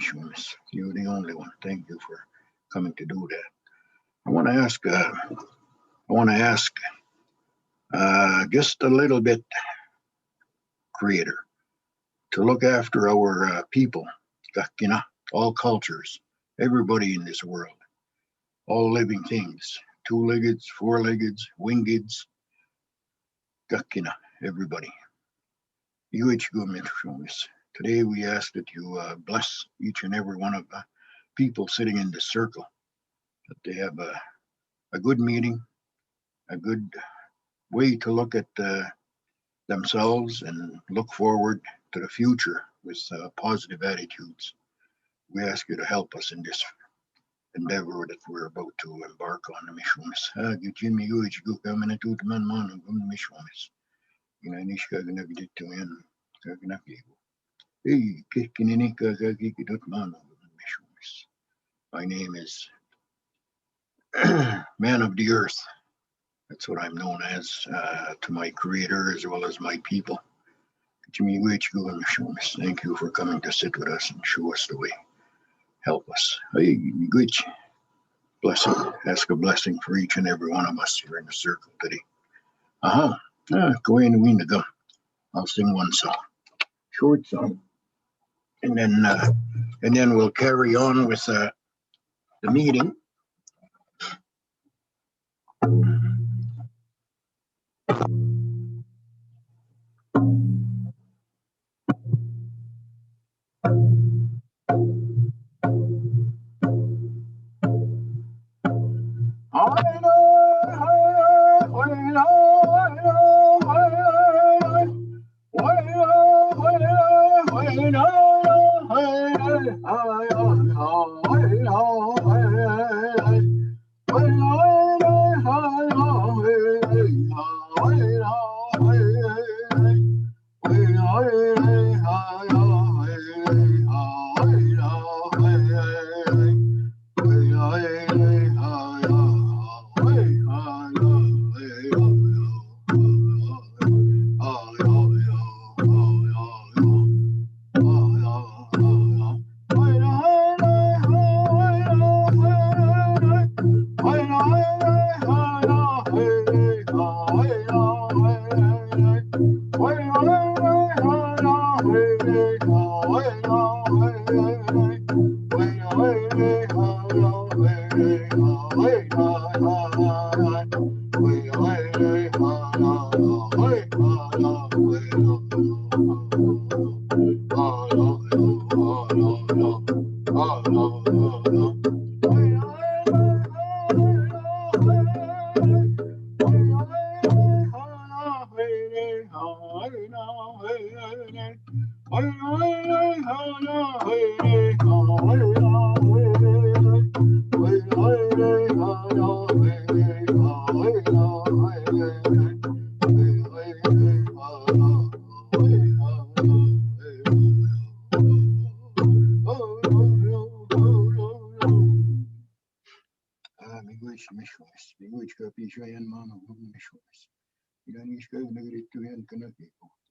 Mishumis. You're the only one. Thank you for coming to do that. I want to ask just a little bit, Creator, to look after our people, all cultures, everybody in this world, all living things, two-leggeds, four-leggeds, wingeds, everybody. Today we ask that you bless each and every one of the people sitting in this circle, that they have a good meeting, a good way to look at themselves and look forward to the future with positive attitudes. We ask you to help us in this endeavor that we're about to embark on the missiones. My name is Man of the Earth. That's what I'm known as to my Creator as well as my people. Thank you for coming to sit with us and show us the way. Help us. Blessing. Ask a blessing for each and every one of us here in the circle today. Go in and win the gum. I'll sing one song, short song, and then we'll carry on with the meeting.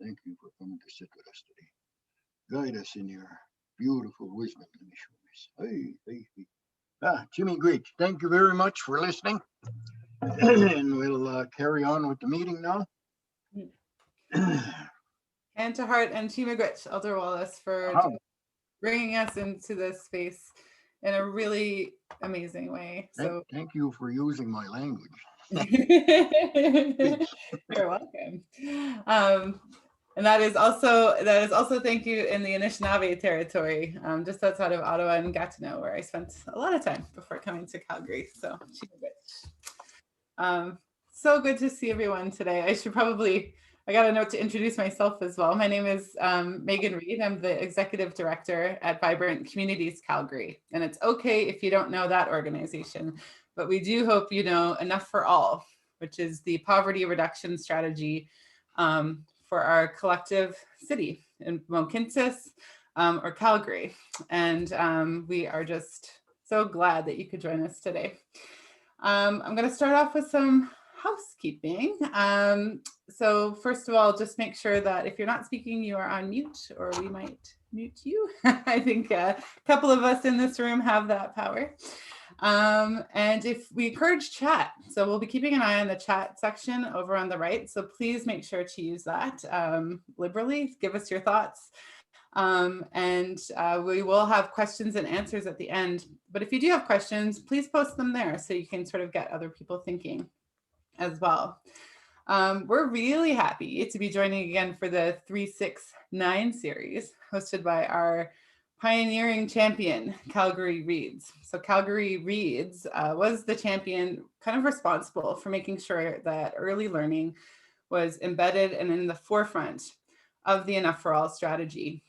Thank you for coming to sit with us today. Guide us in your beautiful wisdom. Jimmy Greach, thank you very much for listening. And we'll carry on with the meeting now. And to Heart and Chima Gritch, Elder Wallace, for bringing us into this space in a really amazing way. Thank you for using my language. You're welcome. And that is also thank you in the Anishinaabe territory, just outside of Ottawa and Gatineau, where I spent a lot of time before coming to Calgary. So so good to see everyone today. I got a note to introduce myself as well. My name is Megan Reed. I'm the Executive Director at Vibrant Communities Calgary. And it's okay if you don't know that organization, but we do hope you know Enough for All, which is the poverty reduction strategy for our collective city in Mohkinstsis or Calgary. And we are just so glad that you could join us today. I'm going to start off with some housekeeping. So first of all, just make sure that if you're not speaking, you are on mute, or we might mute you. I think a couple of us in this room have that power. And if we encourage chat, so we'll be keeping an eye on the chat section over on the right. So please make sure to use that liberally. Give us your thoughts. And we will have questions and answers at the end. But if you do have questions, please post them there so you can sort of get other people thinking as well. We're really happy to be joining again for the 369 series hosted by our pioneering champion, Calgary Reads. So Calgary Reads was the champion kind of responsible for making sure that early learning was embedded and in the forefront of the Enough for All strategy.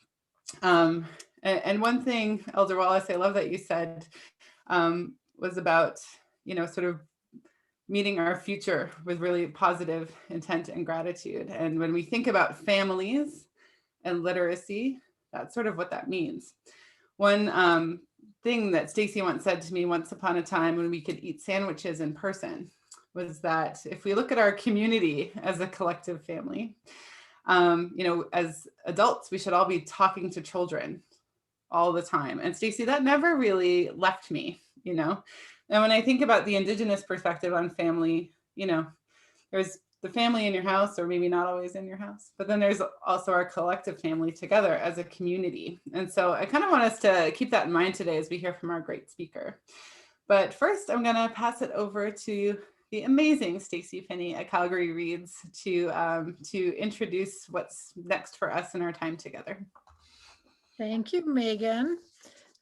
And one thing, Elder Wallace, I love that you said was about, sort of meeting our future with really positive intent and gratitude. And when we think about families and literacy, that's sort of what that means. One thing that Stacy once said to me once upon a time when we could eat sandwiches in person was that if we look at our community as a collective family, as adults, we should all be talking to children all the time. And Stacy, that never really left me, And when I think about the Indigenous perspective on family, there's the family in your house, or maybe not always in your house, but then there's also our collective family together as a community. And so I kind of want us to keep that in mind today as we hear from our great speaker. But first, I'm going to pass it over to the amazing Stacy Finney at Calgary Reads to introduce what's next for us in our time together. Thank you, Megan.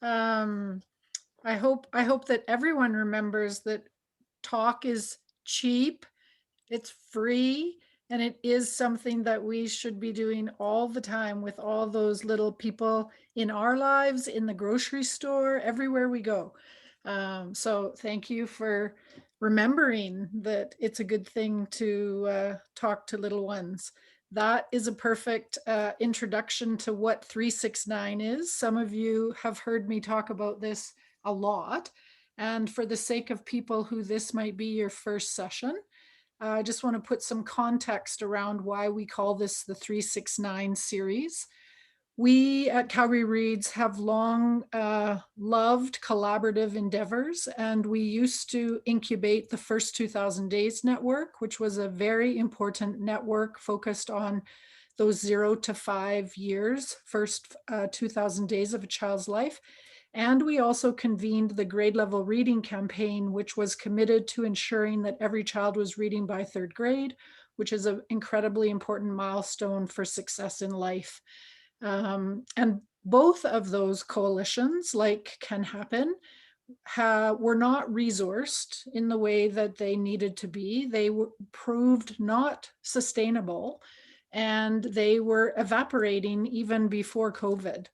I hope that everyone remembers that talk is cheap, it's free, and it is something that we should be doing all the time with all those little people in our lives, in the grocery store, everywhere we go. So thank you for remembering that it's a good thing to talk to little ones. That is a perfect introduction to what 369 is. Some of you have heard me talk about this a lot. And for the sake of people who this might be your first session, I just want to put some context around why we call this the 369 series. We at Calgary Reads have long loved collaborative endeavors, and we used to incubate the First 2000 Days Network, which was a very important network focused on those 0 to 5 years, first 2000 days of a child's life. And we also convened the grade level reading campaign, which was committed to ensuring that every child was reading by 3rd grade, which is an incredibly important milestone for success in life. And both of those coalitions, like Can Happen, were not resourced in the way that they needed to be. They proved not sustainable, and they were evaporating even before COVID.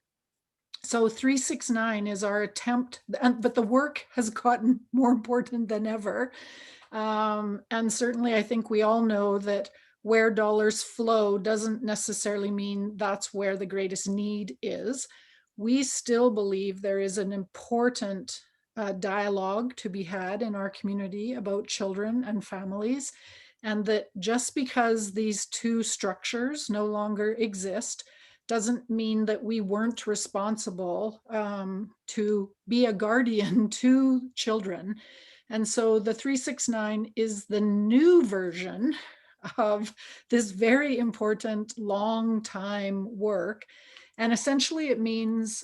So 369 is our attempt, but the work has gotten more important than ever. And certainly I think we all know that where dollars flow doesn't necessarily mean that's where the greatest need is. We still believe there is an important dialogue to be had in our community about children and families, and that just because these two structures no longer exist doesn't mean that we weren't responsible to be a guardian to children. And so the 369 is the new version of this very important long time work. And essentially it means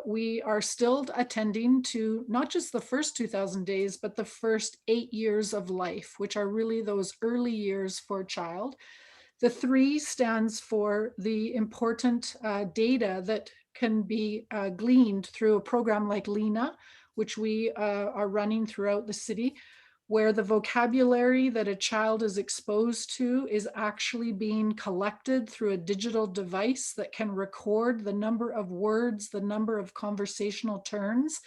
we are still attending to not just the first 2000 days, but the first 8 years of life, which are really those early years for a child. The 3 stands for the important data that can be gleaned through a program like Lena, which we are running throughout the city, where the vocabulary that a child is exposed to is actually being collected through a digital device that can record the number of words, the number of conversational turns.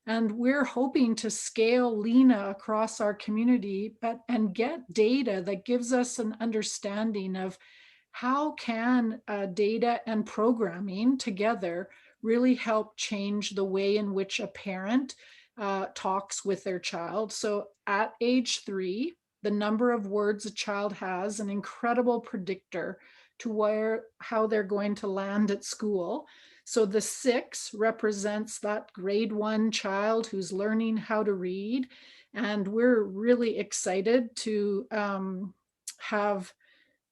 And we're hoping to scale Lena across our community and get data that gives us an understanding of how can data and programming together really help change the way in which a parent talks with their child. So at age 3, the number of words a child has an incredible predictor to how they're going to land at school. So the 6 represents that grade 1 child who's learning how to read. And we're really excited to have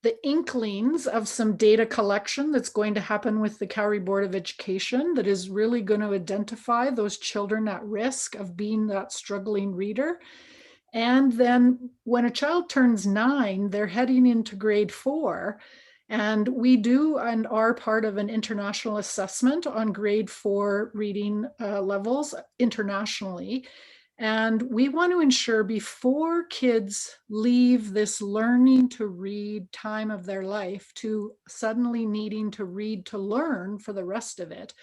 the inklings of some data collection that's going to happen with the Calgary Board of Education that is really going to identify those children at risk of being that struggling reader. And then when a child turns 9, they're heading into grade 4. And we do and are part of an international assessment on grade 4 reading levels internationally. And we want to ensure before kids leave this learning to read time of their life to suddenly needing to read to learn for the rest of it,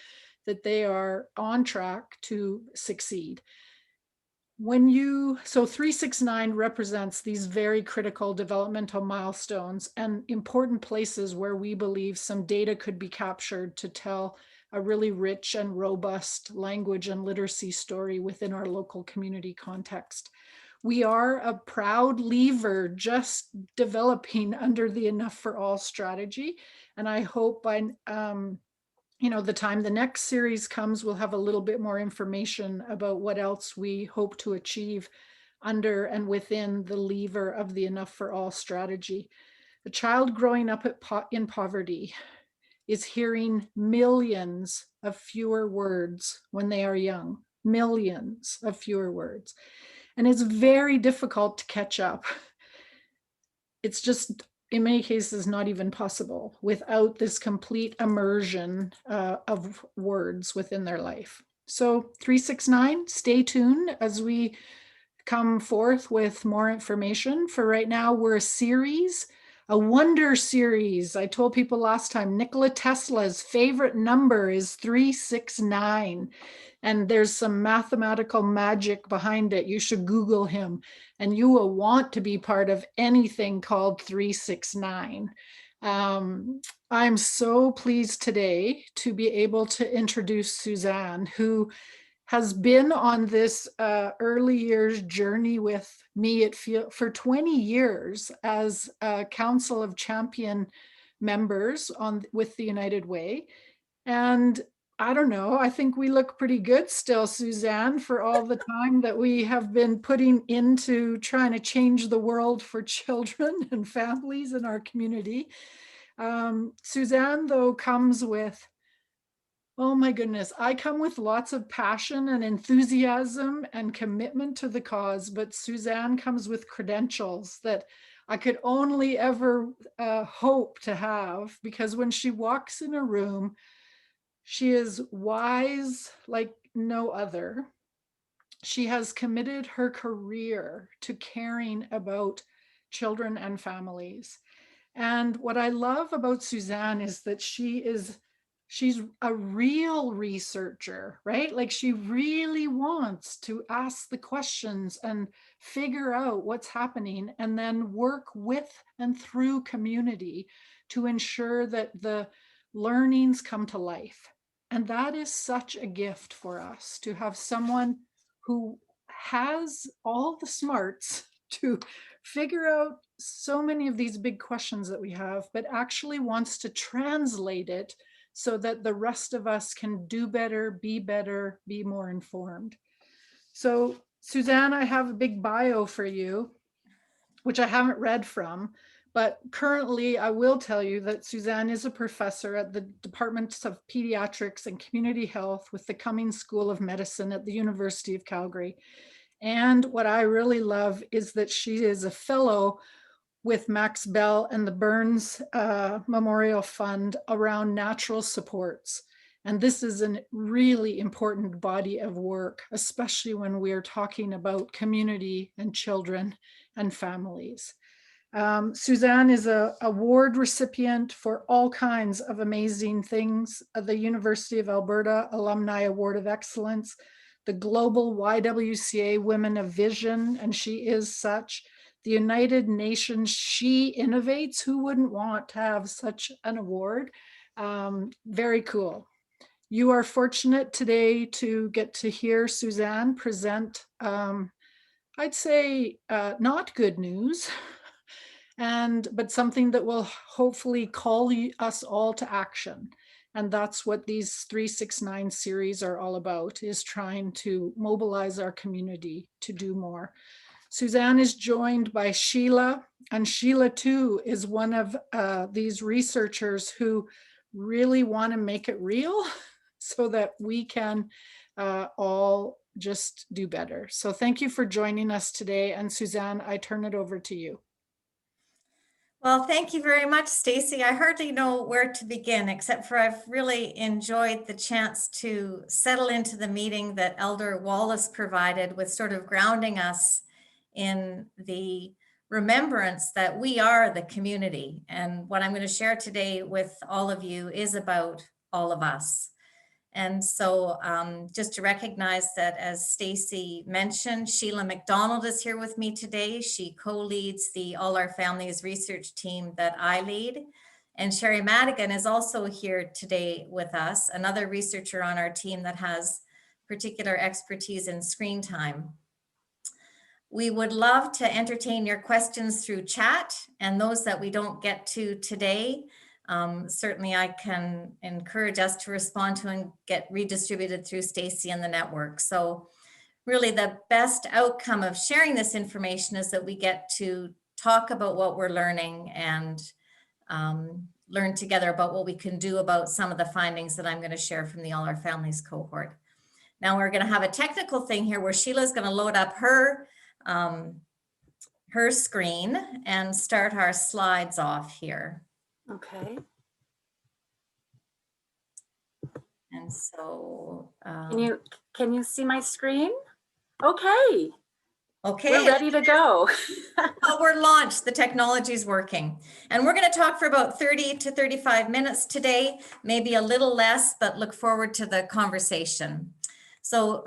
that they are on track to succeed. So 369 represents these very critical developmental milestones and important places where we believe some data could be captured to tell a really rich and robust language and literacy story within our local community context. We are a proud lever just developing under the Enough for All strategy. And I hope by the time the next series comes, we'll have a little bit more information about what else we hope to achieve under and within the lever of the Enough for All strategy. A child growing up in poverty is hearing millions of fewer words when they are young, millions of fewer words. And it's very difficult to catch up. It's just, in many cases, not even possible without this complete immersion of words within their life. So 369, stay tuned as we come forth with more information. For right now, we're a wonder series. I told people last time, Nikola Tesla's favorite number is 369. And there's some mathematical magic behind it. You should Google him, and you will want to be part of anything called 369. I'm so pleased today to be able to introduce Suzanne, who has been on this early years journey with me for 20 years as a Council of Champion members with the United Way. And I don't know, I think we look pretty good still, Suzanne, for all the time that we have been putting into trying to change the world for children and families in our community. Suzanne, though, comes with, oh my goodness, I come with lots of passion and enthusiasm and commitment to the cause, but Suzanne comes with credentials that I could only ever hope to have, because when she walks in a room, she is wise like no other. She has committed her career to caring about children and families. And what I love about Suzanne is that she's a real researcher, right? Like she really wants to ask the questions and figure out what's happening and then work with and through community to ensure that the learnings come to life. And that is such a gift for us to have someone who has all the smarts to figure out so many of these big questions that we have, but actually wants to translate it so that the rest of us can do better, be more informed. So Suzanne, I have a big bio for you, which I haven't read from, but currently I will tell you that Suzanne is a professor at the Departments of Pediatrics and Community Health with the Cummings School of Medicine at the University of Calgary. And what I really love is that she is a fellow with Max Bell and the Burns Memorial Fund around natural supports. And this is a really important body of work, especially when we're talking about community and children and families. Suzanne is an award recipient for all kinds of amazing things, the University of Alberta Alumni Award of Excellence, the Global YWCA Women of Vision, and she is such. The United Nations She Innovates. Who wouldn't want to have such an award? Very cool. You are fortunate today to get to hear Suzanne present, I'd say not good news, but something that will hopefully call us all to action. And that's what these 369 series are all about, is trying to mobilize our community to do more. Suzanne is joined by Sheila, and Sheila too is one of these researchers who really want to make it real so that we can all just do better. So thank you for joining us today. And Suzanne, I turn it over to you. Well, thank you very much, Stacy. I hardly know where to begin, except for I've really enjoyed the chance to settle into the meeting that Elder Wallace provided, with sort of grounding us in the remembrance that we are the community. And what I'm going to share today with all of you is about all of us. And so just to recognize that, as Stacy mentioned, Sheila McDonald is here with me today. She co-leads the All Our Families research team that I lead. And Sherry Madigan is also here today with us, another researcher on our team that has particular expertise in screen time. We would love to entertain your questions through chat, and those that we don't get to today, certainly I can encourage us to respond to and get redistributed through Stacy and the network. So really the best outcome of sharing this information is that we get to talk about what we're learning and learn together about what we can do about some of the findings that I'm going to share from the All Our Families cohort. Now we're going to have a technical thing here where Sheila's going to load up her screen and start our slides off here. Okay. And so Can you see my screen? Okay. Okay, We're ready to go. well, we're launched. The technology is working. And we're going to talk for about 30 to 35 minutes today, maybe a little less, but look forward to the conversation. So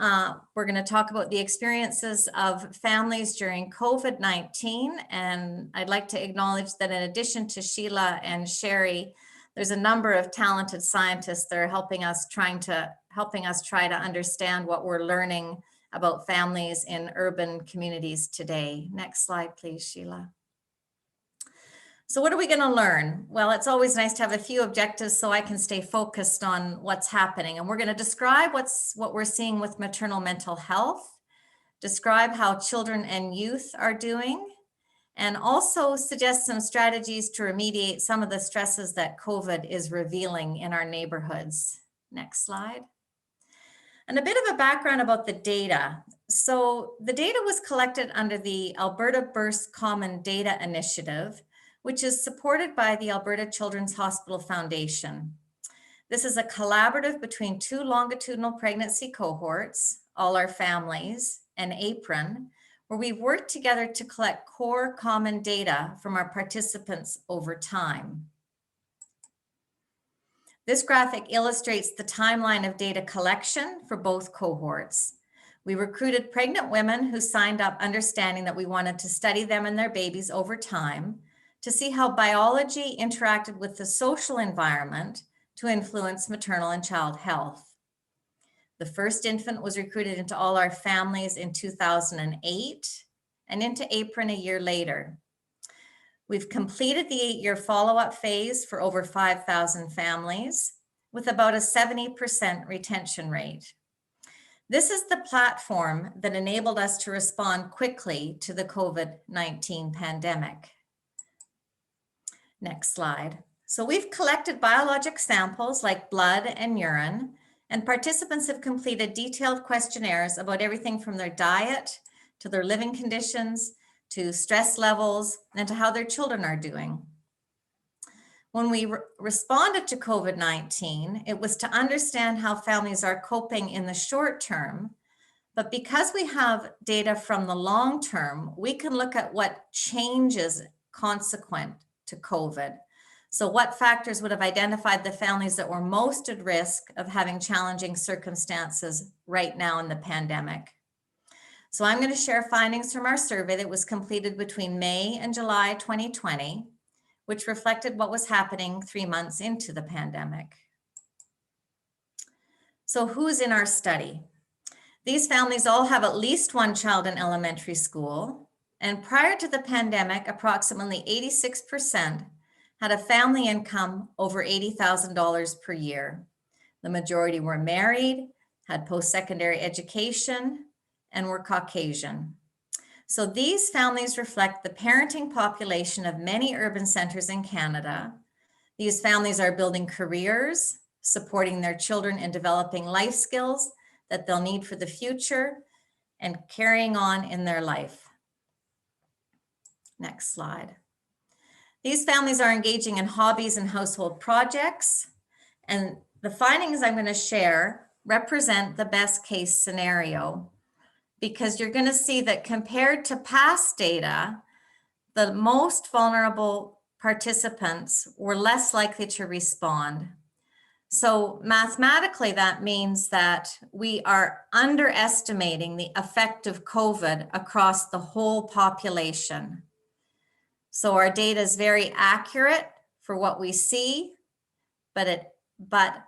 we're going to talk about the experiences of families during COVID-19. And I'd like to acknowledge that in addition to Sheila and Sherry, there's a number of talented scientists that are helping us try to understand what we're learning about families in urban communities today. Next slide, please, Sheila. So what are we going to learn? Well, it's always nice to have a few objectives so I can stay focused on what's happening. And we're going to describe what we're seeing with maternal mental health, describe how children and youth are doing, and also suggest some strategies to remediate some of the stresses that COVID is revealing in our neighborhoods. Next slide. And a bit of a background about the data. So the data was collected under the Alberta Burst Common Data Initiative, which is supported by the Alberta Children's Hospital Foundation. This is a collaborative between two longitudinal pregnancy cohorts, All Our Families and Apron, where we've worked together to collect core common data from our participants over time. This graphic illustrates the timeline of data collection for both cohorts. We recruited pregnant women who signed up understanding that we wanted to study them and their babies over time to see how biology interacted with the social environment to influence maternal and child health. The first infant was recruited into All Our Families in 2008 and into Apron a year later. We've completed the 8-year follow-up phase for over 5,000 families with about a 70% retention rate. This is the platform that enabled us to respond quickly to the COVID-19 pandemic. Next slide. So we've collected biologic samples like blood and urine, and participants have completed detailed questionnaires about everything from their diet to their living conditions, to stress levels, and to how their children are doing. When we responded to COVID-19, it was to understand how families are coping in the short term, but because we have data from the long term, we can look at what changes consequent to COVID. So what factors would have identified the families that were most at risk of having challenging circumstances right now in the pandemic? So I'm going to share findings from our survey that was completed between May and July 2020, which reflected what was happening 3 months into the pandemic. So who's in our study? These families all have at least one child in elementary school, and prior to the pandemic, approximately 86% had a family income over $80,000 per year. The majority were married, had post-secondary education, and were Caucasian. So these families reflect the parenting population of many urban centers in Canada. These families are building careers, supporting their children in developing life skills that they'll need for the future, and carrying on in their life. Next slide. These families are engaging in hobbies and household projects, and the findings I'm going to share represent the best case scenario, because you're going to see that compared to past data, the most vulnerable participants were less likely to respond. So mathematically, that means that we are underestimating the effect of COVID across the whole population. So our data is very accurate for what we see, but it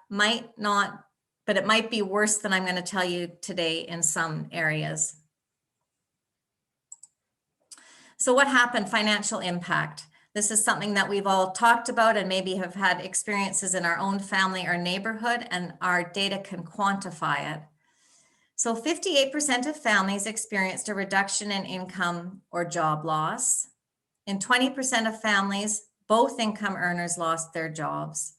might be worse than I'm going to tell you today in some areas. So what happened? Financial impact. This is something that we've all talked about and maybe have had experiences in our own family or neighborhood, and our data can quantify it. So 58% of families experienced a reduction in income or job loss. In 20% of families, both income earners lost their jobs.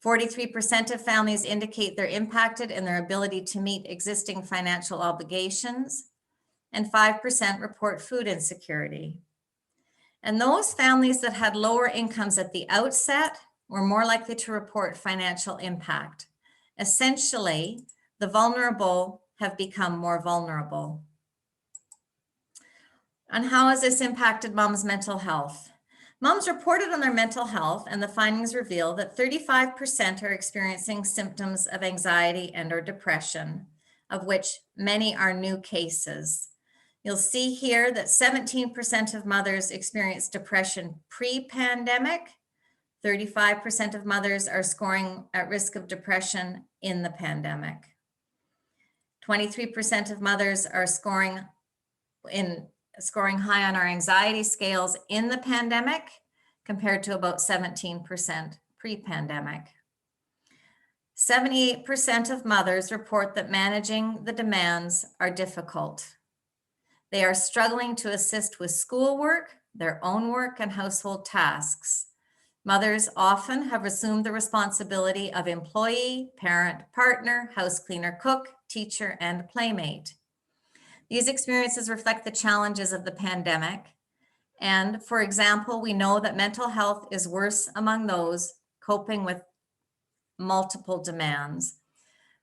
43% of families indicate they're impacted in their ability to meet existing financial obligations, and 5% report food insecurity. And those families that had lower incomes at the outset were more likely to report financial impact. Essentially, the vulnerable have become more vulnerable. And how has this impacted moms' mental health? Moms reported on their mental health, and the findings reveal that 35% are experiencing symptoms of anxiety and/or depression, of which many are new cases. You'll see here that 17% of mothers experienced depression pre-pandemic. 35% of mothers are scoring at risk of depression in the pandemic. 23% of mothers are scoring high on our anxiety scales in the pandemic, compared to about 17% pre-pandemic. 78% of mothers report that managing the demands are difficult. They are struggling to assist with schoolwork, their own work, and household tasks. Mothers often have assumed the responsibility of employee, parent, partner, house cleaner, cook, teacher, and playmate. These experiences reflect the challenges of the pandemic. And for example, we know that mental health is worse among those coping with multiple demands.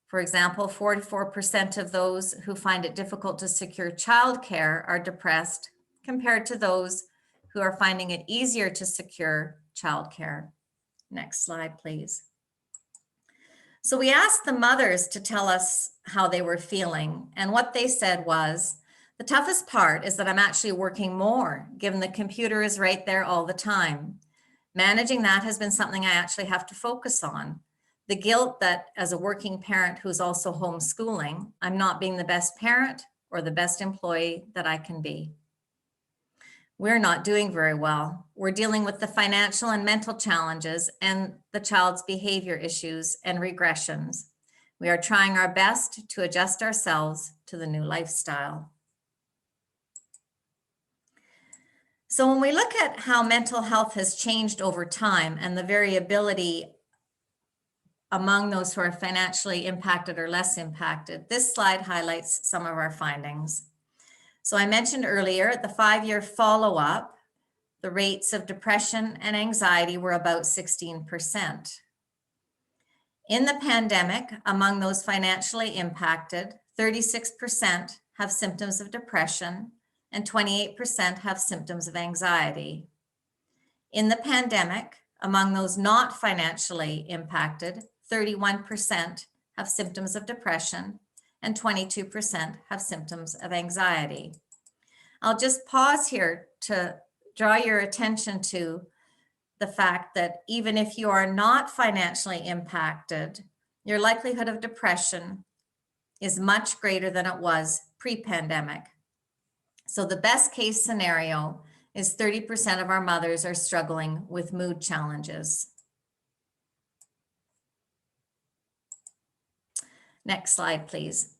For example, 44% of those who find it difficult to secure childcare are depressed, compared to those who are finding it easier to secure childcare. Next slide, please. So we asked the mothers to tell us how they were feeling, and what they said was, the toughest part is that I'm actually working more, given the computer is right there all the time. Managing that has been something I actually have to focus on. The guilt that as a working parent who's also homeschooling, I'm not being the best parent or the best employee that I can be. We're not doing very well. We're dealing with the financial and mental challenges and the child's behavior issues and regressions. We are trying our best to adjust ourselves to the new lifestyle. So when we look at how mental health has changed over time and the variability among those who are financially impacted or less impacted, this slide highlights some of our findings. So I mentioned earlier, the 5-year follow-up, the rates of depression and anxiety were about 16%. In the pandemic, among those financially impacted, 36% have symptoms of depression and 28% have symptoms of anxiety. In the pandemic, among those not financially impacted, 31% have symptoms of depression and 22% have symptoms of anxiety. I'll just pause here to draw your attention to the fact that even if you are not financially impacted, your likelihood of depression is much greater than it was pre-pandemic. So the best case scenario is 30% of our mothers are struggling with mood challenges. Next slide, please.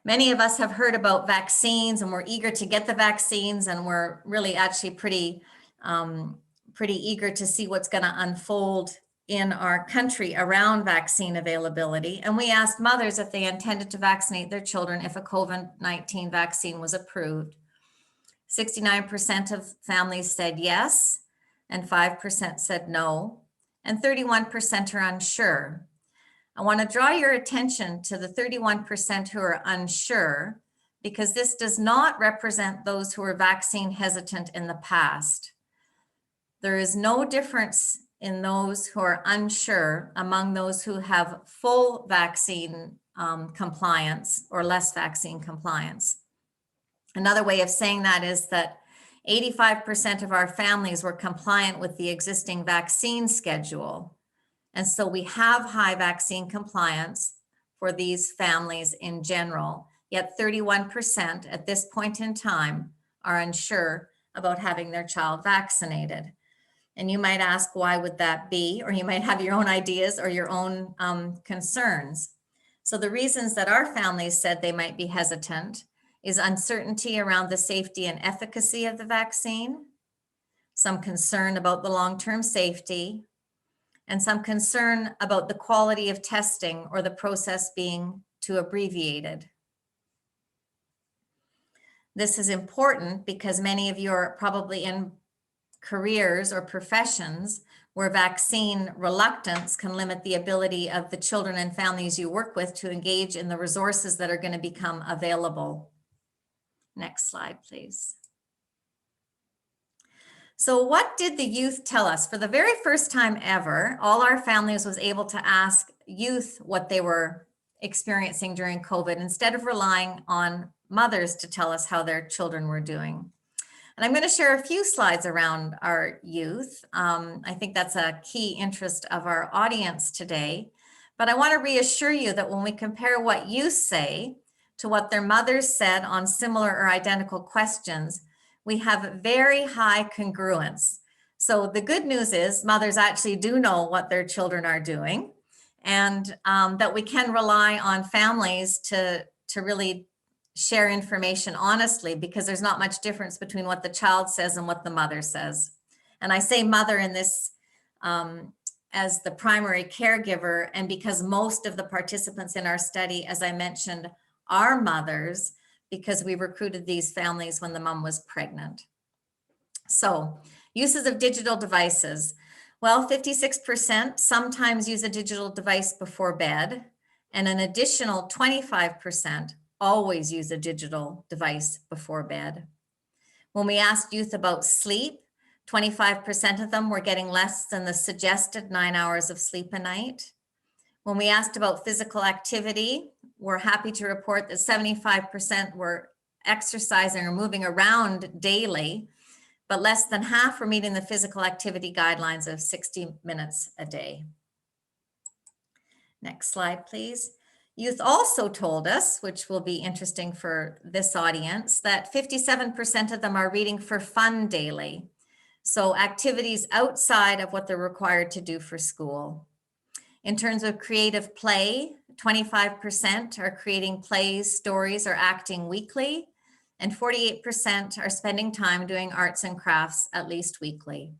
Many of us have heard about vaccines and we're eager to get the vaccines, and we're really actually pretty eager to see what's going to unfold in our country around vaccine availability. And we asked mothers if they intended to vaccinate their children if a COVID-19 vaccine was approved. 69% of families said yes, and 5% said no, and 31% are unsure. I want to draw your attention to the 31% who are unsure, because this does not represent those who were vaccine hesitant in the past. There is no difference in those who are unsure among those who have full vaccine compliance or less vaccine compliance. Another way of saying that is that 85% of our families were compliant with the existing vaccine schedule. And so we have high vaccine compliance for these families in general, yet 31% at this point in time are unsure about having their child vaccinated. And you might ask, why would that be? Or you might have your own ideas or your own concerns. So the reasons that our families said they might be hesitant is uncertainty around the safety and efficacy of the vaccine, some concern about the long-term safety, and some concern about the quality of testing or the process being too abbreviated. This is important because many of you are probably in careers or professions where vaccine reluctance can limit the ability of the children and families you work with to engage in the resources that are going to become available. Next slide, please. So what did the youth tell us? For the very first time ever, all our families was able to ask youth what they were experiencing during COVID instead of relying on mothers to tell us how their children were doing. And I'm going to share a few slides around our youth. I think that's a key interest of our audience today. But I want to reassure you that when we compare what youth say to what their mothers said on similar or identical questions, we have very high congruence. So the good news is mothers actually do know what their children are doing, and that we can rely on families to really share information honestly, because there's not much difference between what the child says and what the mother says. And I say mother in this as the primary caregiver, and because most of the participants in our study, as I mentioned, are mothers, because we recruited these families when the mom was pregnant. So uses of digital devices. Well, 56% sometimes use a digital device before bed, and an additional 25% always use a digital device before bed. When we asked youth about sleep, 25% of them were getting less than the suggested 9 hours of sleep a night. When we asked about physical activity, we're happy to report that 75% were exercising or moving around daily, but less than half were meeting the physical activity guidelines of 60 minutes a day. Next slide, please. Youth also told us, which will be interesting for this audience, that 57% of them are reading for fun daily. So activities outside of what they're required to do for school. In terms of creative play, 25% are creating plays, stories, or acting weekly, and 48% are spending time doing arts and crafts at least weekly.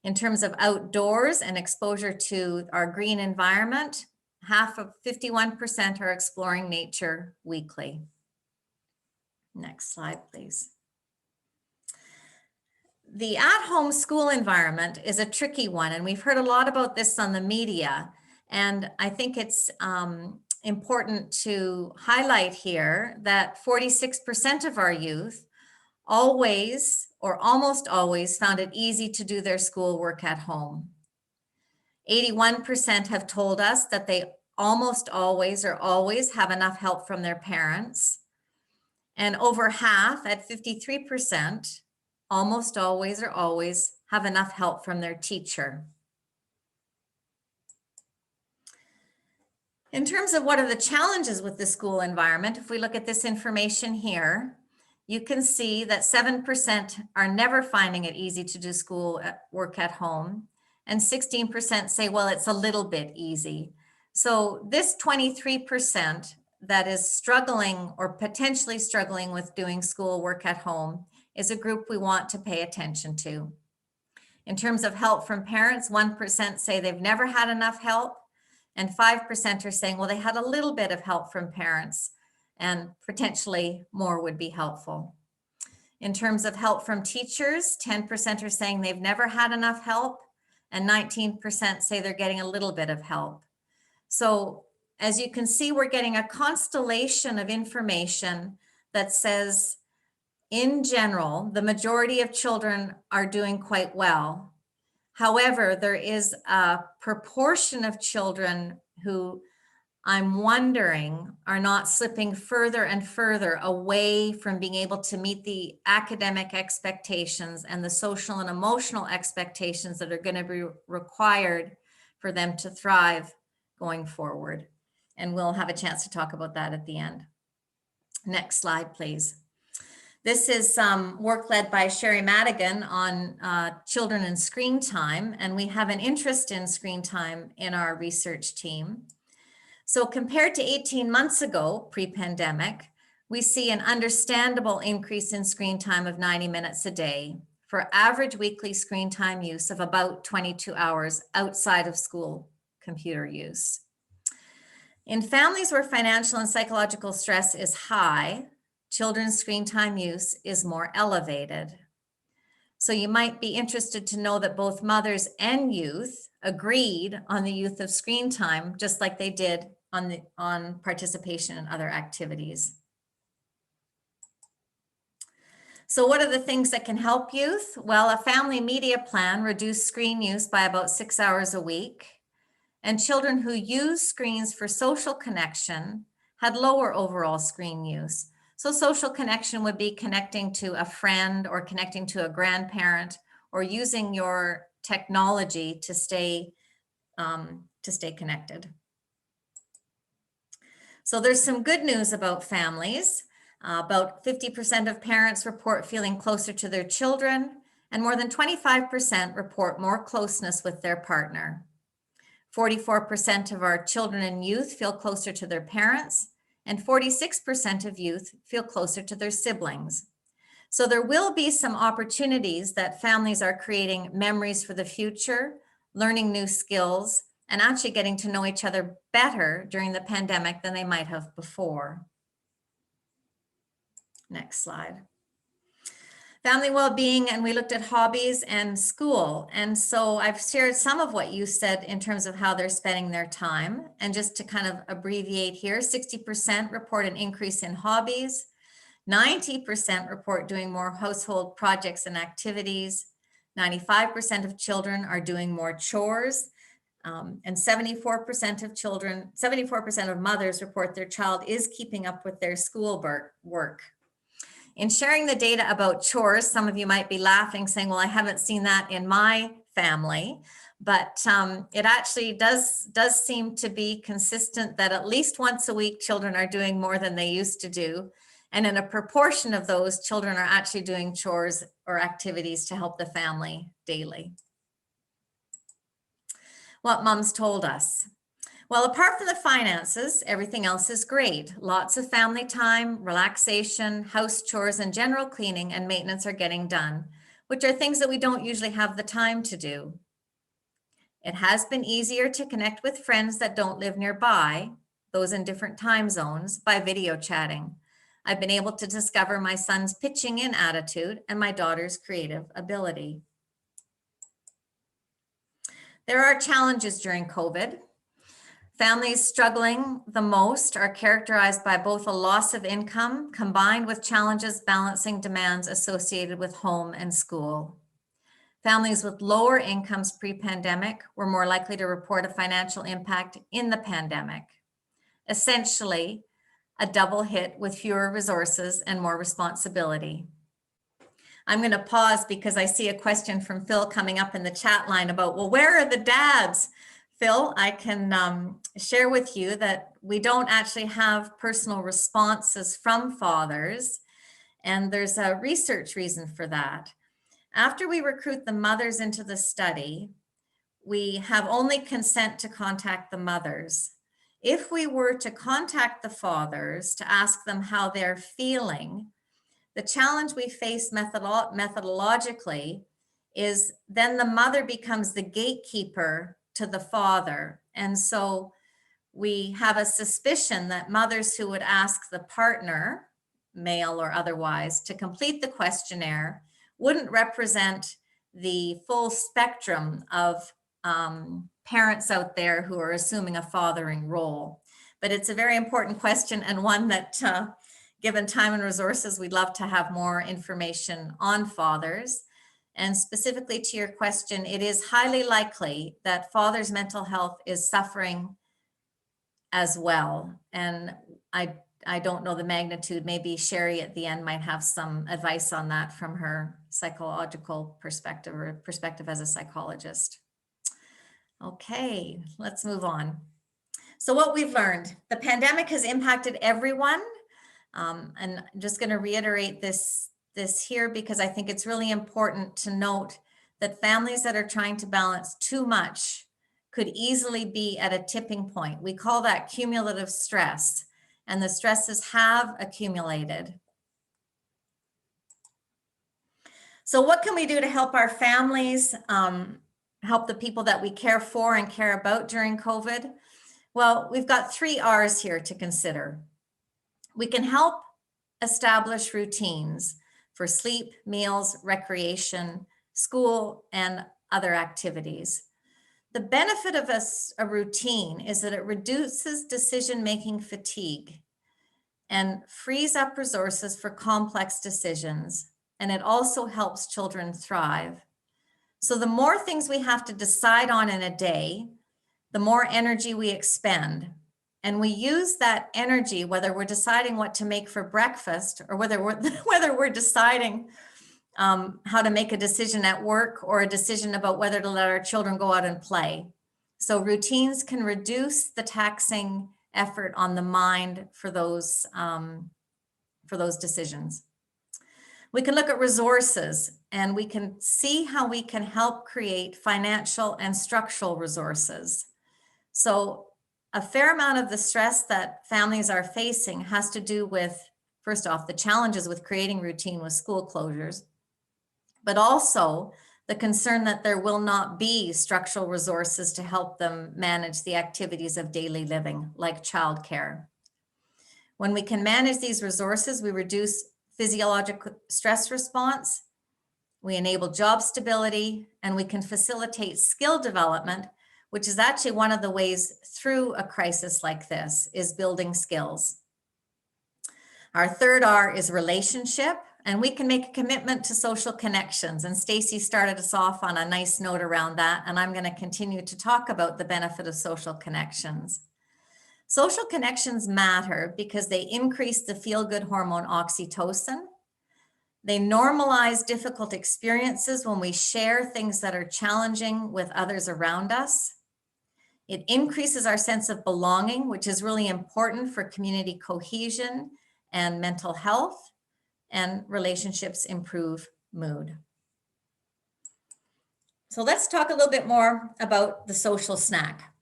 In terms of outdoors and exposure to our green environment, 51% are exploring nature weekly. Next slide, please. The at-home school environment is a tricky one, and we've heard a lot about this on the media. And I think it's important to highlight here that 46% of our youth always or almost always found it easy to do their schoolwork at home. 81% have told us that they almost always or always have enough help from their parents. And over half, at 53%, almost always or always have enough help from their teacher. In terms of what are the challenges with the school environment, if we look at this information here, you can see that 7% are never finding it easy to do school work at home, and 16% say, well, it's a little bit easy. So this 23% that is struggling or potentially struggling with doing school work at home is a group we want to pay attention to. In terms of help from parents, 1% say they've never had enough help, and 5% are saying, well, they had a little bit of help from parents, and potentially more would be helpful. In terms of help from teachers, 10% are saying they've never had enough help, and 19% say they're getting a little bit of help. So as you can see, we're getting a constellation of information that says, in general, the majority of children are doing quite well. However, there is a proportion of children who I'm wondering are not slipping further and further away from being able to meet the academic expectations and the social and emotional expectations that are going to be required for them to thrive going forward. And we'll have a chance to talk about that at the end. Next slide, please. This is work led by Sherry Madigan on children and screen time, and we have an interest in screen time in our research team. So compared to 18 months ago, pre-pandemic, we see an understandable increase in screen time of 90 minutes a day for average weekly screen time use of about 22 hours outside of school computer use. In families where financial and psychological stress is high, children's screen time use is more elevated. So you might be interested to know that both mothers and youth agreed on the use of screen time, just like they did on participation in other activities. So what are the things that can help youth? Well, a family media plan reduced screen use by about 6 hours a week. And children who use screens for social connection had lower overall screen use. So social connection would be connecting to a friend or connecting to a grandparent or using your technology to stay connected. So there's some good news about families. About 50% of parents report feeling closer to their children, and more than 25% report more closeness with their partner. 44% of our children and youth feel closer to their parents, and 46% of youth feel closer to their siblings. So there will be some opportunities that families are creating memories for the future, learning new skills, and actually getting to know each other better during the pandemic than they might have before. Next slide. Family well-being, and we looked at hobbies and school. And so I've shared some of what you said in terms of how they're spending their time. And just to kind of abbreviate here, 60% report an increase in hobbies, 90% report doing more household projects and activities, 95% of children are doing more chores, and 74% of children, 74% of mothers report their child is keeping up with their school work. In sharing the data about chores, some of you might be laughing, saying, well, I haven't seen that in my family, but it actually does seem to be consistent that at least once a week, children are doing more than they used to do. And in a proportion of those, children are actually doing chores or activities to help the family daily. What moms told us. Well, apart from the finances, everything else is great. Lots of family time, relaxation, house chores, and general cleaning and maintenance are getting done, which are things that we don't usually have the time to do. It has been easier to connect with friends that don't live nearby, those in different time zones, by video chatting. I've been able to discover my son's pitching in attitude and my daughter's creative ability. There are challenges during COVID. Families struggling the most are characterized by both a loss of income combined with challenges balancing demands associated with home and school. Families with lower incomes pre-pandemic were more likely to report a financial impact in the pandemic. Essentially, a double hit with fewer resources and more responsibility. I'm going to pause because I see a question from Phil coming up in the chat line about, well, where are the dads? Phil, I can share with you that we don't actually have personal responses from fathers. And there's a research reason for that. After we recruit the mothers into the study, we have only consent to contact the mothers. If we were to contact the fathers to ask them how they're feeling, the challenge we face methodologically is then the mother becomes the gatekeeper to the father. And so we have a suspicion that mothers who would ask the partner, male or otherwise, to complete the questionnaire wouldn't represent the full spectrum of parents out there who are assuming a fathering role. But it's a very important question, and one that, given time and resources, we'd love to have more information on fathers. And specifically to your question, it is highly likely that fathers' mental health is suffering as well. And I don't know the magnitude. Maybe Sherry at the end might have some advice on that from her psychological perspective or perspective as a psychologist. Okay, let's move on. So what we've learned, the pandemic has impacted everyone. And I'm just going to reiterate this here because I think it's really important to note that families that are trying to balance too much could easily be at a tipping point. We call that cumulative stress, and the stresses have accumulated. So what can we do to help our families, help the people that we care for and care about during COVID? Well, we've got 3 R's here to consider. We can help establish routines for sleep, meals, recreation, school, and other activities. The benefit of a routine is that it reduces decision-making fatigue and frees up resources for complex decisions. And it also helps children thrive. So the more things we have to decide on in a day, the more energy we expend. And we use that energy, whether we're deciding what to make for breakfast or whether we're deciding how to make a decision at work or a decision about whether to let our children go out and play. So routines can reduce the taxing effort on the mind for those decisions. We can look at resources, and we can see how we can help create financial and structural resources. So a fair amount of the stress that families are facing has to do with, first off, the challenges with creating routine with school closures, but also the concern that there will not be structural resources to help them manage the activities of daily living, like childcare. When we can manage these resources, we reduce physiological stress response, we enable job stability, and we can facilitate skill development, which is actually one of the ways through a crisis like this, is building skills. Our 3rd R is relationship, and we can make a commitment to social connections. And Stacy started us off on a nice note around that, and I'm going to continue to talk about the benefit of social connections. Social connections matter because they increase the feel-good hormone oxytocin. They normalize difficult experiences when we share things that are challenging with others around us. It increases our sense of belonging, which is really important for community cohesion and mental health, and relationships improve mood. So let's talk a little bit more about the social snack.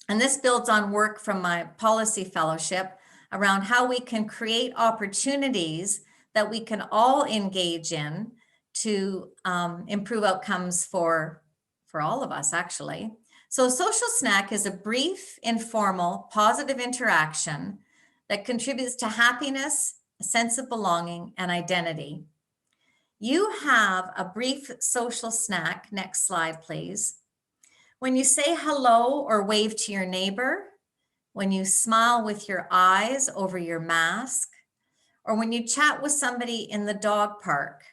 And this builds on work from my policy fellowship around how we can create opportunities that we can all engage in to improve outcomes for all of us, actually. So social snack is a brief, informal, positive interaction that contributes to happiness, a sense of belonging, and identity. You have a brief social snack. Next slide, please. When you say hello or wave to your neighbor, when you smile with your eyes over your mask, or when you chat with somebody in the dog park,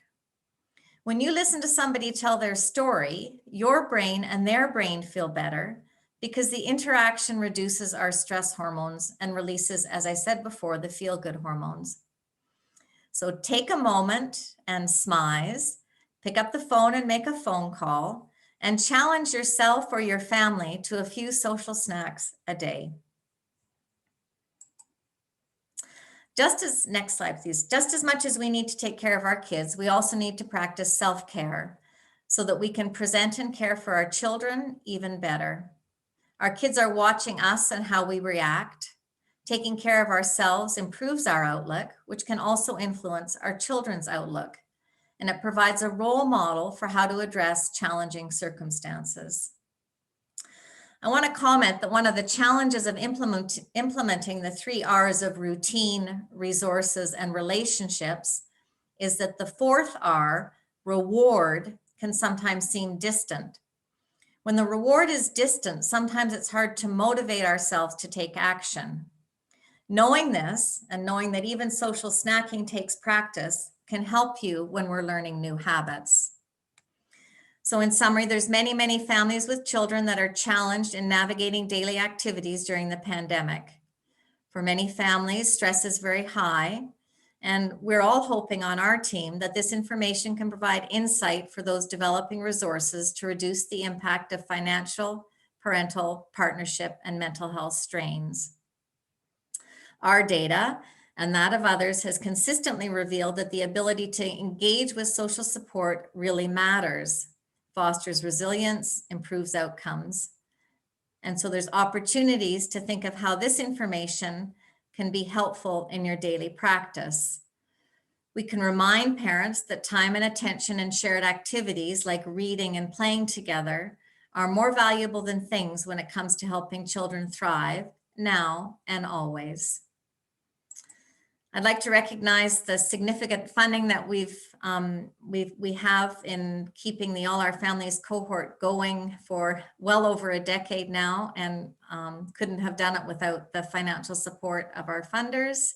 when you listen to somebody tell their story, your brain and their brain feel better because the interaction reduces our stress hormones and releases, as I said before, the feel-good hormones. So take a moment and smize, pick up the phone and make a phone call, and challenge yourself or your family to a few social snacks a day. Next slide, please. Just as much as we need to take care of our kids, we also need to practice self-care so that we can present and care for our children even better. Our kids are watching us and how we react. Taking care of ourselves improves our outlook, which can also influence our children's outlook. And it provides a role model for how to address challenging circumstances. I want to comment that one of the challenges of implementing the 3 R's of routine, resources, and relationships is that the 4th R, reward, can sometimes seem distant. When the reward is distant, sometimes it's hard to motivate ourselves to take action. Knowing this, and knowing that even social snacking takes practice, can help you when we're learning new habits. So in summary, there's many, many families with children that are challenged in navigating daily activities during the pandemic. For many families, stress is very high, and we're all hoping on our team that this information can provide insight for those developing resources to reduce the impact of financial, parental, partnership, and mental health strains. Our data and that of others has consistently revealed that the ability to engage with social support really matters, fosters resilience, improves outcomes. And so there's opportunities to think of how this information can be helpful in your daily practice. We can remind parents that time and attention and shared activities like reading and playing together are more valuable than things when it comes to helping children thrive now and always. I'd like to recognize the significant funding that we have in keeping the All Our Families cohort going for well over a decade now, and couldn't have done it without the financial support of our funders.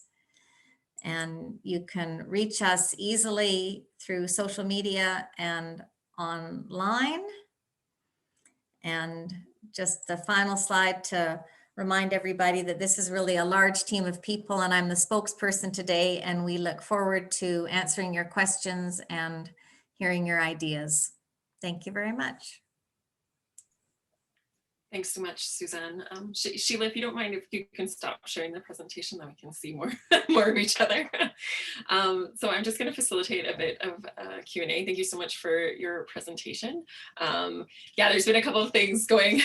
And you can reach us easily through social media and online. And just the final slide to remind everybody that this is really a large team of people, and I'm the spokesperson today, and we look forward to answering your questions and hearing your ideas. Thank you very much. Thanks so much, Suzanne. Sheila, if you don't mind, if you can stop sharing the presentation, then we can see more, more of each other. So I'm just going to facilitate a bit of Q&A. Thank you so much for your presentation. Yeah, there's been a couple of things going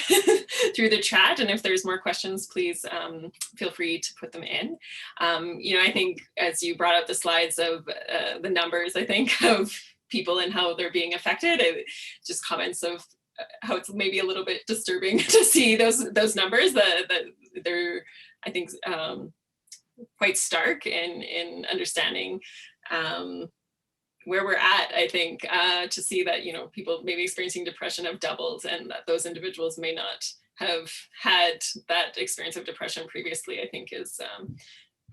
through the chat, and if there's more questions, please feel free to put them in. You know, I think as you brought up the slides of the numbers, I think of people and how they're being affected, just comments of how it's maybe a little bit disturbing to see those numbers that they're, I think, quite stark in understanding where we're at. I think to see that, you know, people maybe experiencing depression have doubled, and that those individuals may not have had that experience of depression previously, I think is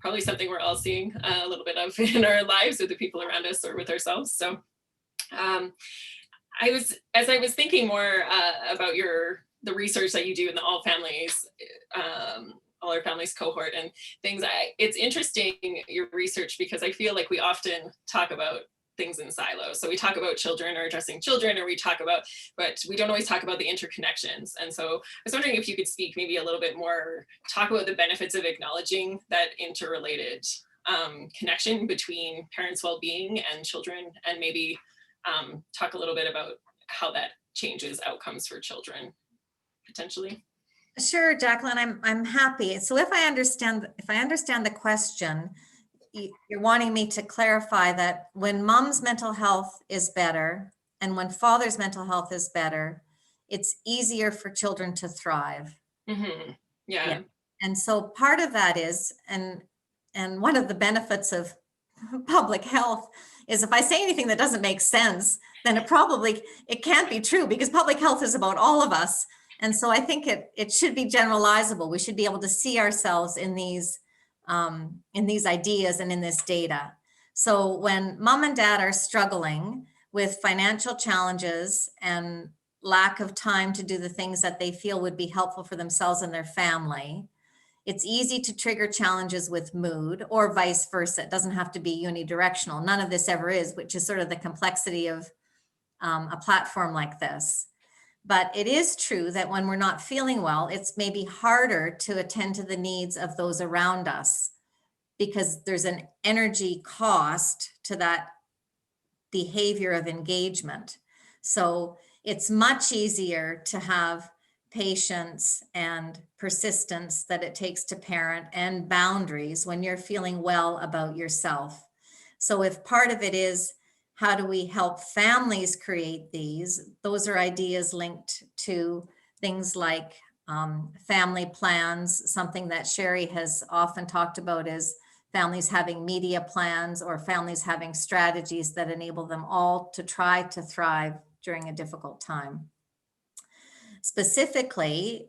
probably something we're all seeing a little bit of in our lives with the people around us or with ourselves. So as I was thinking more about the research that you do in the All Our Families cohort and things, it's interesting, your research, because I feel like we often talk about things in silos. So we talk about children or addressing children, or we talk about, but we don't always talk about the interconnections. And so I was wondering if you could speak maybe a little bit more, talk about the benefits of acknowledging that interrelated connection between parents' well-being and children, and maybe talk a little bit about how that changes outcomes for children, potentially. Sure, Jacqueline, I'm happy. So if I understand the question, you're wanting me to clarify that when mom's mental health is better and when father's mental health is better, it's easier for children to thrive. Mm-hmm. Yeah. And so part of that is, and one of the benefits of public health is if I say anything that doesn't make sense, then it can't be true, because public health is about all of us. And so I think it should be generalizable. We should be able to see ourselves in these ideas and in this data. So when mom and dad are struggling with financial challenges and lack of time to do the things that they feel would be helpful for themselves and their family, it's easy to trigger challenges with mood, or vice versa. It doesn't have to be unidirectional. None of this ever is, which is sort of the complexity of a platform like this. But it is true that when we're not feeling well, it's maybe harder to attend to the needs of those around us. because there's an energy cost to that behavior of engagement. So it's much easier to have patience and persistence that it takes to parent, and boundaries when you're feeling well about yourself. So if part of it is, how do we help families create these? Those are ideas linked to things like family plans. Something that Sherry has often talked about is families having media plans, or families having strategies that enable them all to try to thrive during a difficult time. Specifically,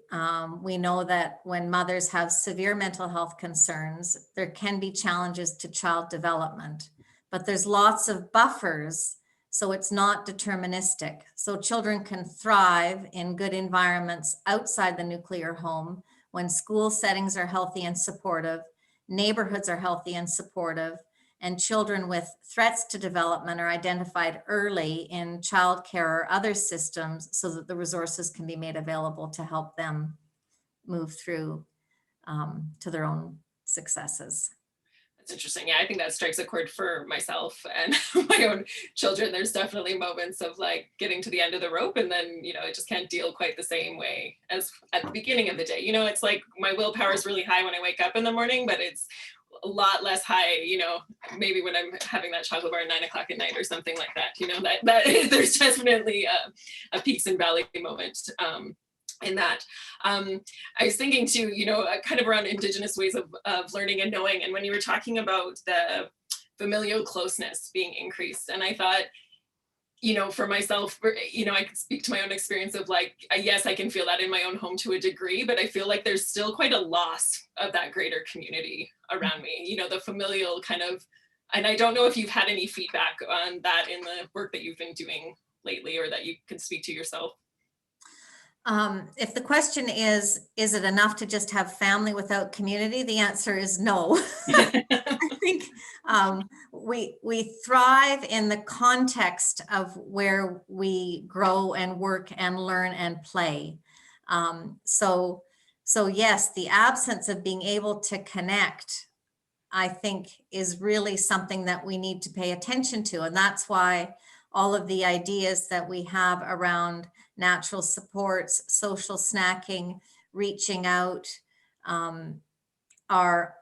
we know that when mothers have severe mental health concerns, there can be challenges to child development, but there's lots of buffers, so it's not deterministic. So children can thrive in good environments outside the nuclear home when school settings are healthy and supportive, neighborhoods are healthy and supportive, and children with threats to development are identified early in childcare or other systems, so that the resources can be made available to help them move through to their own successes. That's interesting. Yeah, I think that strikes a chord for myself and my own children. There's definitely moments of like getting to the end of the rope, and then, you know, it just can't deal quite the same way as at the beginning of the day. You know, it's like my willpower is really high when I wake up in the morning, but it's a lot less high, you know, maybe when I'm having that chocolate bar at 9 o'clock at night or something like that. You know, that there's definitely a peaks and valley moment in that. I was thinking too, you know, kind of around Indigenous ways of learning and knowing. And when you were talking about the familial closeness being increased, and I thought, you know, for myself, you know, I could speak to my own experience of like, yes, I can feel that in my own home to a degree, but I feel like there's still quite a loss of that greater community around me, you know, the familial kind of, and I don't know if you've had any feedback on that in the work that you've been doing lately, or that you can speak to yourself. If the question is it enough to just have family without community? The answer is no. I think we thrive in the context of where we grow and work and learn and play. So yes, the absence of being able to connect, I think, is really something that we need to pay attention to. And that's why all of the ideas that we have around natural supports, social snacking, reaching out, are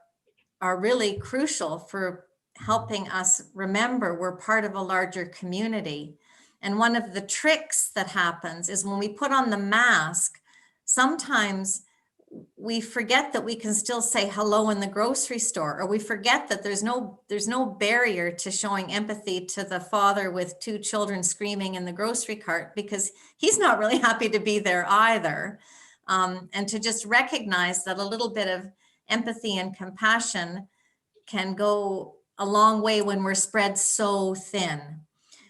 really crucial for helping us remember we're part of a larger community. And one of the tricks that happens is when we put on the mask, sometimes we forget that we can still say hello in the grocery store, or we forget that there's no barrier to showing empathy to the father with 2 children screaming in the grocery cart, because he's not really happy to be there either. And to just recognize that a little bit of empathy and compassion can go a long way when we're spread so thin.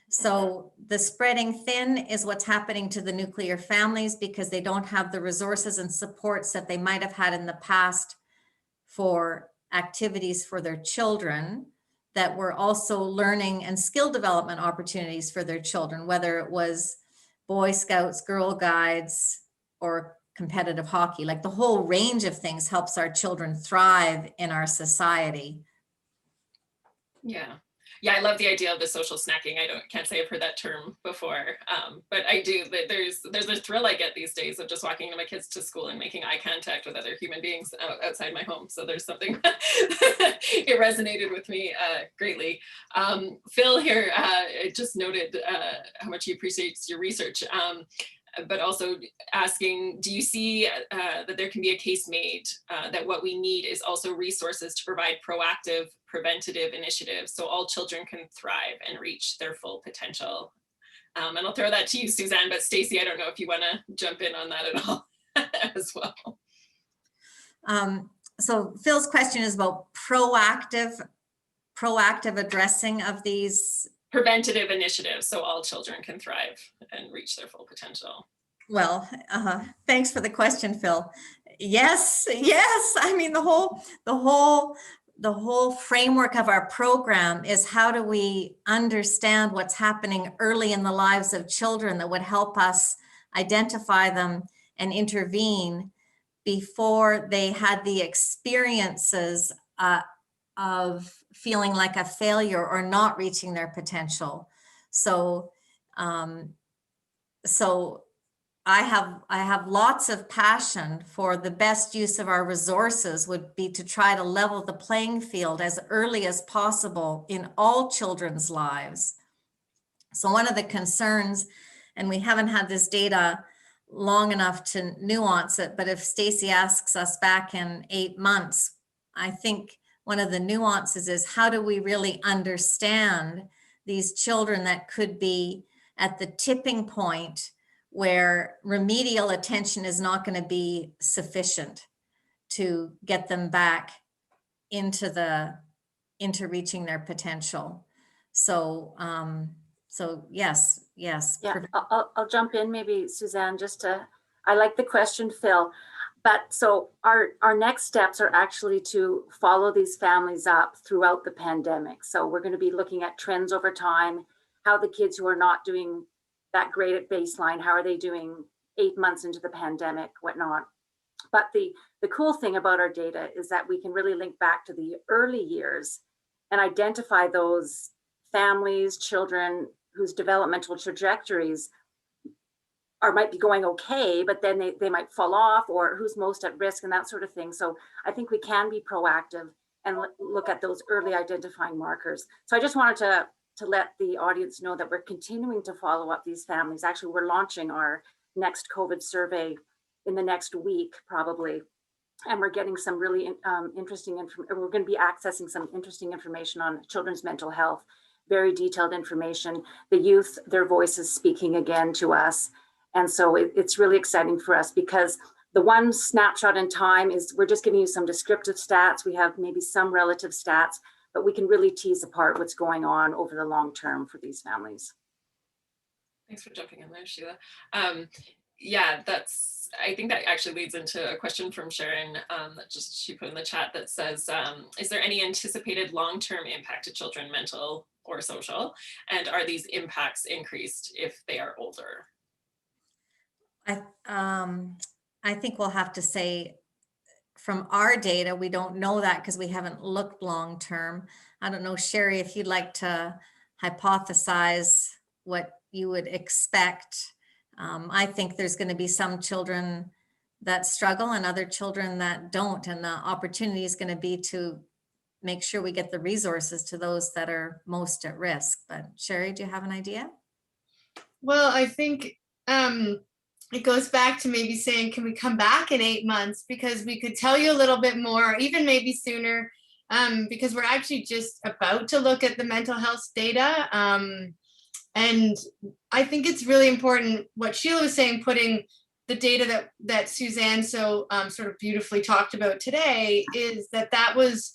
So the spreading thin is what's happening to the nuclear families, because they don't have the resources and supports that they might have had in the past for activities for their children that were also learning and skill development opportunities for their children, whether it was Boy Scouts, Girl Guides, or competitive hockey. Like, the whole range of things helps our children thrive in our society. Yeah, I love the idea of the social snacking. Can't say I've heard that term before, but I do. There's a thrill I get these days of just walking my kids to school and making eye contact with other human beings outside my home. So there's something it resonated with me greatly. Phil here just noted how much he appreciates your research. But also asking, do you see that there can be a case made that what we need is also resources to provide proactive, preventative initiatives so all children can thrive and reach their full potential? And I'll throw that to you, Suzanne, but Stacey, I don't know if you want to jump in on that at all as well. So Phil's question is about proactive addressing of these preventative initiatives so all children can thrive and reach their full potential. Well, thanks for the question, Phil. Yes. I mean, the whole framework of our program is, how do we understand what's happening early in the lives of children that would help us identify them and intervene before they had the experiences feeling like a failure or not reaching their potential. So, so I have lots of passion for the best use of our resources would be to try to level the playing field as early as possible in all children's lives. So one of the concerns, and we haven't had this data long enough to nuance it, but if Stacy asks us back in 8 months, I think one of the nuances is how do we really understand these children that could be at the tipping point where remedial attention is not going to be sufficient to get them back into reaching their potential. So, so yes. Yeah, I'll jump in maybe, Suzanne, I like the question, Phil. But so our next steps are actually to follow these families up throughout the pandemic. So we're going to be looking at trends over time, how the kids who are not doing that great at baseline, how are they doing 8 months into the pandemic, whatnot. But the cool thing about our data is that we can really link back to the early years and identify those families, children whose developmental trajectories might be going okay, but then they might fall off, or who's most at risk and that sort of thing. So I think we can be proactive and look at those early identifying markers. So I just wanted to let the audience know that we're continuing to follow up these families. Actually, we're launching our next COVID survey in the next week, probably. And we're getting some really interesting information. We're going to be accessing some interesting information on children's mental health, very detailed information. The youth, their voices speaking again to us. And so it's really exciting for us because the one snapshot in time is we're just giving you some descriptive stats. We have maybe some relative stats, but we can really tease apart what's going on over the long term for these families. Thanks for jumping in there, Sheila. Yeah, I think that actually leads into a question from Sharon that she put in the chat that says, is there any anticipated long-term impact to children, mental or social? And are these impacts increased if they are older? I think we'll have to say from our data, we don't know that because we haven't looked long term. I don't know, Sherry, if you'd like to hypothesize what you would expect. I think there's going to be some children that struggle and other children that don't. And the opportunity is going to be to make sure we get the resources to those that are most at risk. But Sherry, do you have an idea? Well, I think it goes back to maybe saying, can we come back in 8 months? Because we could tell you a little bit more, even maybe sooner, because we're actually just about to look at the mental health data. And I think it's really important what Sheila was saying, putting the data that Suzanne so sort of beautifully talked about today, is that was,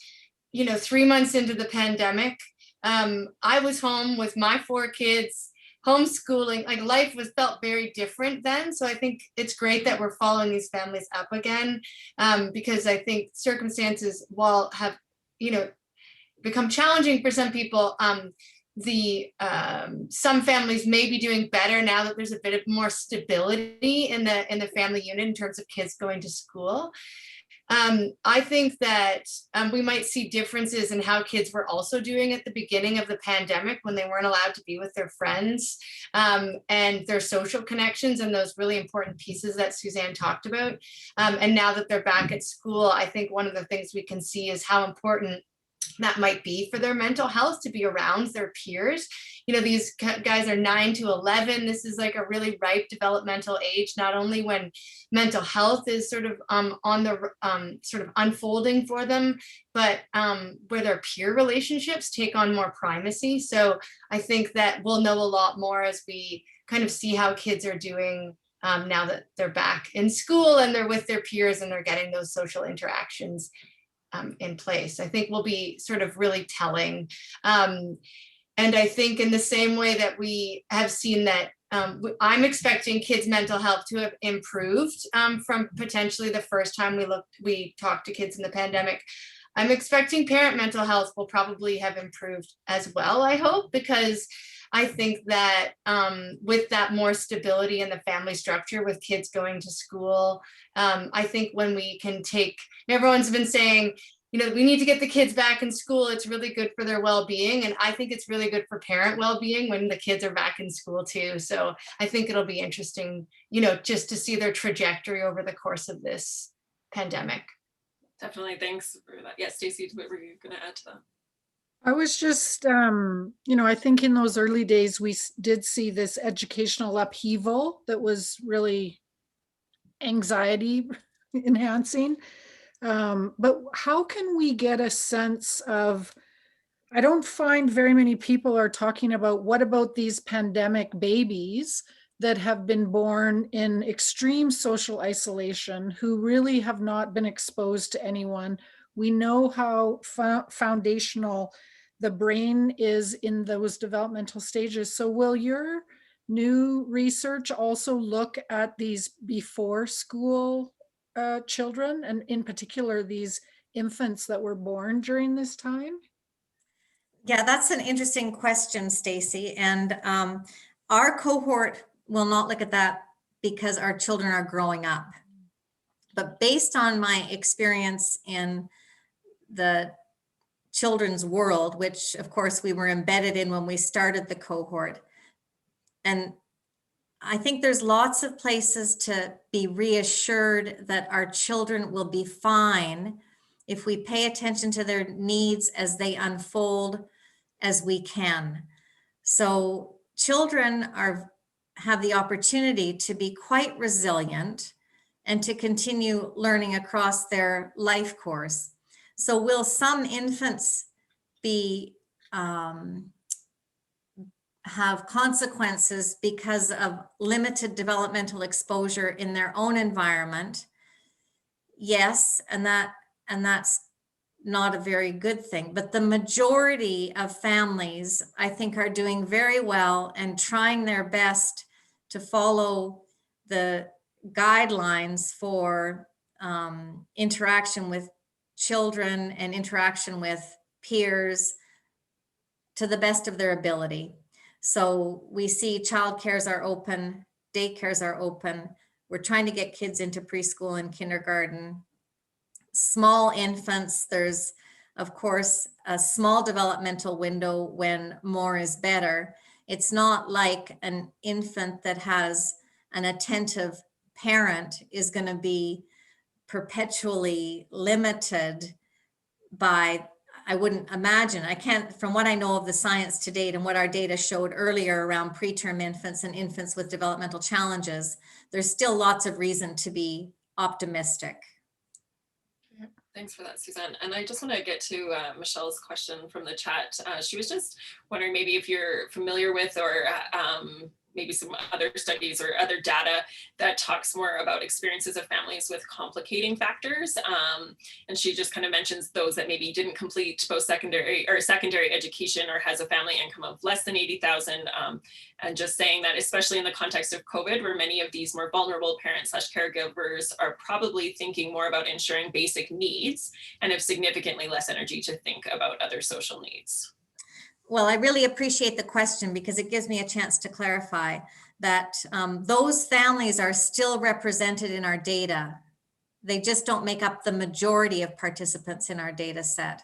3 months into the pandemic. I was home with my 4 kids, homeschooling, like life felt very different then. So I think it's great that we're following these families up again, because I think circumstances, while have, become challenging for some people, some families may be doing better now that there's a bit of more stability in the family unit in terms of kids going to school. I think that we might see differences in how kids were also doing at the beginning of the pandemic when they weren't allowed to be with their friends, and their social connections and those really important pieces that Suzanne talked about. And now that they're back at school, I think one of the things we can see is how important that might be for their mental health to be around their peers. These guys are 9 to 11. This is like a really ripe developmental age, not only when mental health is sort of on the sort of unfolding for them, but where their peer relationships take on more primacy. So I think that we'll know a lot more as we kind of see how kids are doing now that they're back in school and they're with their peers and they're getting those social interactions in place. I think will be sort of really telling. And I think in the same way that we have seen that I'm expecting kids' mental health to have improved from potentially the first time we talked to kids in the pandemic. I'm expecting parent mental health will probably have improved as well, I hope, because I think that with that more stability in the family structure with kids going to school, I think when we can everyone's been saying, we need to get the kids back in school. It's really good for their well-being. And I think it's really good for parent well-being when the kids are back in school too. So I think it'll be interesting, just to see their trajectory over the course of this pandemic. Definitely, thanks for that. Yeah, Stacey, what were you going to add to that? I was just, I think in those early days, we did see this educational upheaval that was really anxiety enhancing. But how can we get a sense of, I don't find very many people are talking about what about these pandemic babies that have been born in extreme social isolation, who really have not been exposed to anyone. We know how foundational the brain is in those developmental stages. So will your new research also look at these before school children, and in particular, these infants that were born during this time? Yeah, that's an interesting question, Stacey. And our cohort will not look at that because our children are growing up. But based on my experience in the children's world, which of course we were embedded in when we started the cohort, and I think there's lots of places to be reassured that our children will be fine if we pay attention to their needs as they unfold as we can. So children have the opportunity to be quite resilient and to continue learning across their life course. So will some infants have consequences because of limited developmental exposure in their own environment? Yes, and that's not a very good thing. But the majority of families, I think, are doing very well and trying their best to follow the guidelines for interaction with children and interaction with peers to the best of their ability. So we see childcares are open, daycares are open. We're trying to get kids into preschool and kindergarten. Small infants, there's of course a small developmental window when more is better. It's not like an infant that has an attentive parent is going to be perpetually limited by, I wouldn't imagine, I can't, from what I know of the science to date and what our data showed earlier around preterm infants and infants with developmental challenges, there's still lots of reason to be optimistic. Thanks for that, Suzanne. And I just want to get to Michelle's question from the chat. She was just wondering maybe if you're familiar with or maybe some other studies or other data that talks more about experiences of families with complicating factors. And she just kind of mentions those that maybe didn't complete post-secondary or secondary education or has a family income of less than 80,000. And just saying that, especially in the context of COVID, where many of these more vulnerable parents / caregivers are probably thinking more about ensuring basic needs and have significantly less energy to think about other social needs. Well, I really appreciate the question because it gives me a chance to clarify that those families are still represented in our data. They just don't make up the majority of participants in our data set.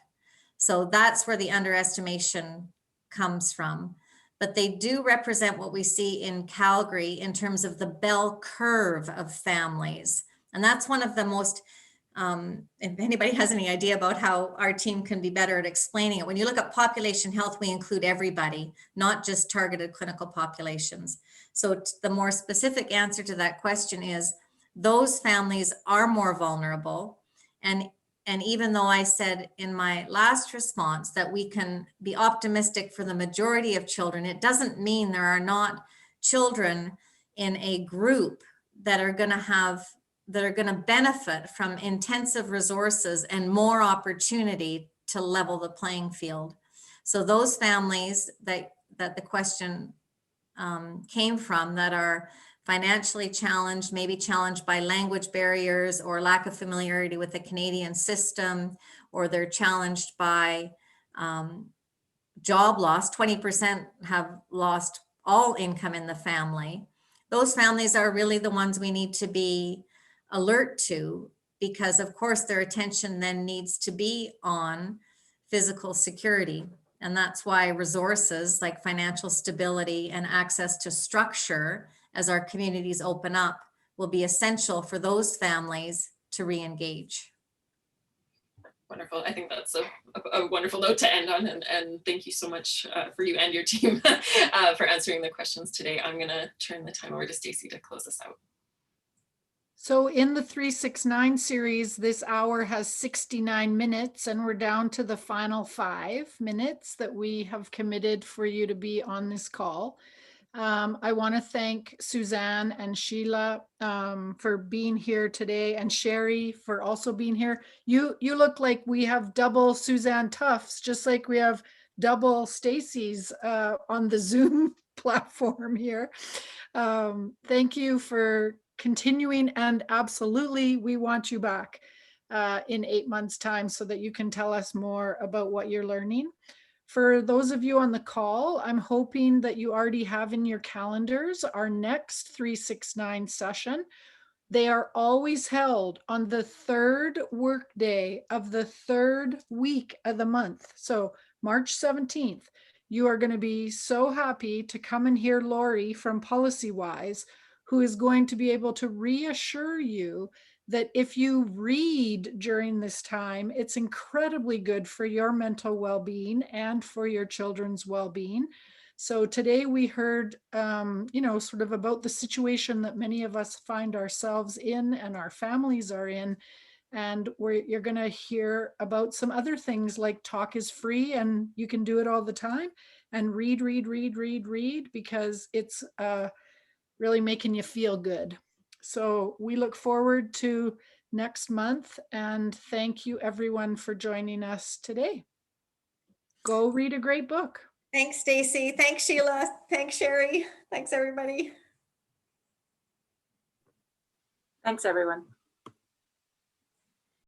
So that's where the underestimation comes from. But they do represent what we see in Calgary in terms of the bell curve of families. And that's one of the most, if anybody has any idea about how our team can be better at explaining it, when you look at population health, we include everybody, not just targeted clinical populations. So the more specific answer to that question is those families are more vulnerable. And even though I said in my last response that we can be optimistic for the majority of children, it doesn't mean there are not children in a group that are going to benefit from intensive resources and more opportunity to level the playing field. So those families that the question came from that are financially challenged, maybe challenged by language barriers or lack of familiarity with the Canadian system, or they're challenged by job loss. 20% have lost all income in the family. Those families are really the ones we need to be alert to because of course their attention then needs to be on physical security. And that's why resources like financial stability and access to structure as our communities open up will be essential for those families to re-engage. Wonderful. I think that's a wonderful note to end on. And thank you so much for you and your team for answering the questions today. I'm going to turn the time over to Stacey to close us out. So in the 369 series, this hour has 69 minutes, and we're down to the final 5 minutes that we have committed for you to be on this call. I want to thank Suzanne and Sheila for being here today, and Sherry for also being here. You look like we have double Suzanne Toughs, just like we have double Stacey's on the Zoom platform here. Thank you for continuing, and absolutely we want you back in 8 months' time so that you can tell us more about what you're learning. For those of you on the call, I'm hoping that you already have in your calendars our next 369 session. They are always held on the 3rd workday of the 3rd week of the month. So March 17th, you are going to be so happy to come and hear Lori from PolicyWise, who is going to be able to reassure you that if you read during this time, it's incredibly good for your mental well-being and for your children's well-being. So today we heard, sort of about the situation that many of us find ourselves in and our families are in. And you're going to hear about some other things like talk is free and you can do it all the time, and read, because it's really making you feel good. So we look forward to next month, and thank you everyone for joining us today. Go read a great book. Thanks, Stacey. Thanks, Sheila. Thanks, Sherry. Thanks, everybody. Thanks, everyone.